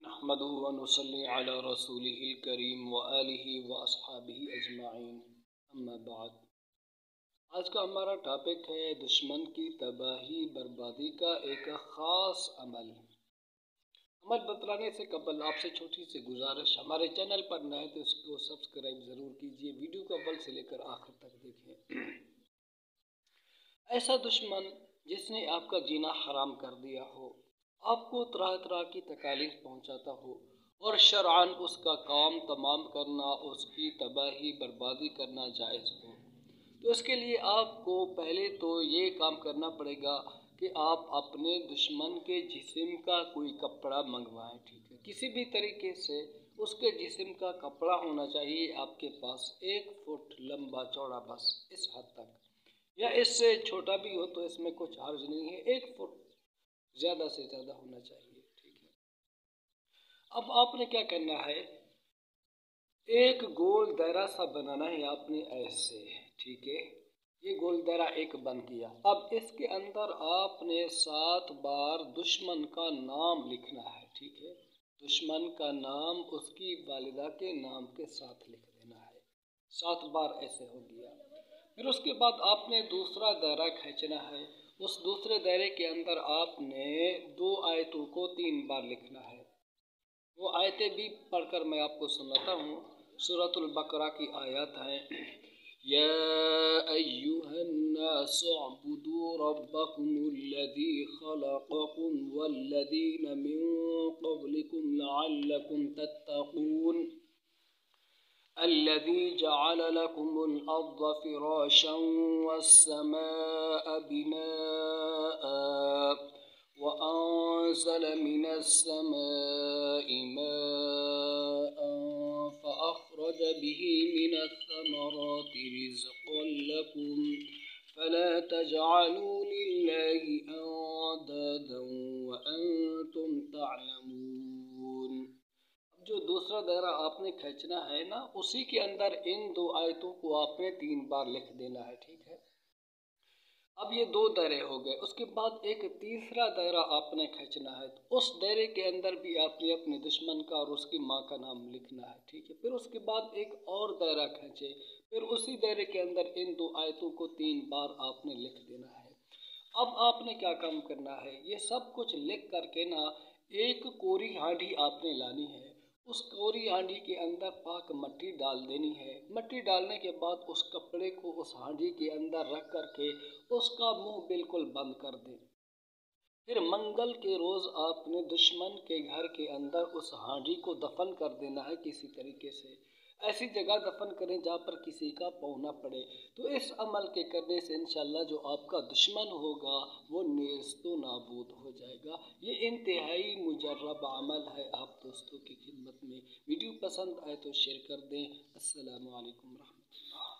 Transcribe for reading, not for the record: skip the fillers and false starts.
नहमदुहु व नुसल्ली अला रसूलिहिल करीम व आलिहि व अस्हाबिहि अजमाइन, अम्मा बाद। आज का हमारा टॉपिक है दुश्मन की तबाही बर्बादी का एक ख़ास अमल। अमल बतलाने से कबल आपसे छोटी सी गुजारिश, हमारे चैनल पर नए तो इसको सब्सक्राइब ज़रूर कीजिए, वीडियो को अव्वल से लेकर आखिर तक देखें। ऐसा दुश्मन जिसने आपका जीना हराम कर दिया हो, आपको तरह तरह की तकालीफ पहुंचाता हो और शरअन उसका काम तमाम करना, उसकी तबाही बर्बादी करना जायज़ हो, तो इसके लिए आपको पहले तो ये काम करना पड़ेगा कि आप अपने दुश्मन के जिस्म का कोई कपड़ा मंगवाएं। ठीक है, किसी भी तरीके से उसके जिस्म का कपड़ा होना चाहिए आपके पास, 1 फुट लंबा चौड़ा, बस इस हद तक, या इससे छोटा भी हो तो इसमें कुछ हर्ज नहीं है, 1 फुट ज़्यादा से ज़्यादा होना चाहिए। ठीक है, अब आपने क्या करना है, एक गोल दायरा सा बनाना है आपने ऐसे। ठीक है, ये गोल दायरा एक बन किया। अब इसके अंदर आपने 7 बार दुश्मन का नाम लिखना है। ठीक है, दुश्मन का नाम उसकी वालिदा के नाम के साथ लिख देना है, 7 बार ऐसे हो गया। फिर उसके बाद आपने दूसरा दायरा खींचना है। उस दूसरे दायरे के अंदर आपने 2 आयतों को 3 बार लिखना है। वो आयतें भी पढ़कर मैं आपको सुनाता हूँ। सूरतुल बकरा की आयत है, या अय्युहन्नासु अअ्बुदू रब्बकुमुल्लज़ी खलक़कुम वल्लज़ीना मिन क़ब्लिकुम लअल्लकुम तत्तक़ून الذي جعل لكم الأرض فراشا والسماء بناء وأنزل من السماء ماء فأخرج به من الثمرات رزقا لكم فلا تجعلوا لله أندادا وأنتم تعلمون। जो दूसरा दायरा आपने खींचना है ना, उसी के अंदर इन 2 आयतों को आपने 3 बार लिख देना है। ठीक है, अब ये 2 दायरे हो गए। उसके बाद एक तीसरा दायरा आपने खींचना है, तो उस दायरे के अंदर भी आपने अपने दुश्मन का और उसकी माँ का नाम लिखना है। ठीक है, फिर उसके बाद एक और दायरा खींचे, फिर उसी दायरे के अंदर इन 2 आयतों को 3 बार आपने लिख देना है। अब आपने क्या काम करना है, ये सब कुछ लिख करके ना एक कोरी हांडी आपने लानी है। उस कोरी हांडी के अंदर पाक मट्टी डाल देनी है। मट्टी डालने के बाद उस कपड़े को उस हांडी के अंदर रख करके उसका मुंह बिल्कुल बंद कर दें। फिर मंगल के रोज़ आपने दुश्मन के घर के अंदर उस हांडी को दफन कर देना है किसी तरीके से। ऐसी जगह दफन करें जहाँ पर किसी का पाँव न पड़े। तो इस अमल के करने से इंशाअल्लाह जो आपका दुश्मन होगा वो नेस्तो नाबूद हो जाएगा। ये इंतहाई मुजर्रब अमल है। आप दोस्तों की खिदमत में वीडियो पसंद आए तो शेयर कर दें। अस्सलामु अलैकुम रहमतुल्लाह।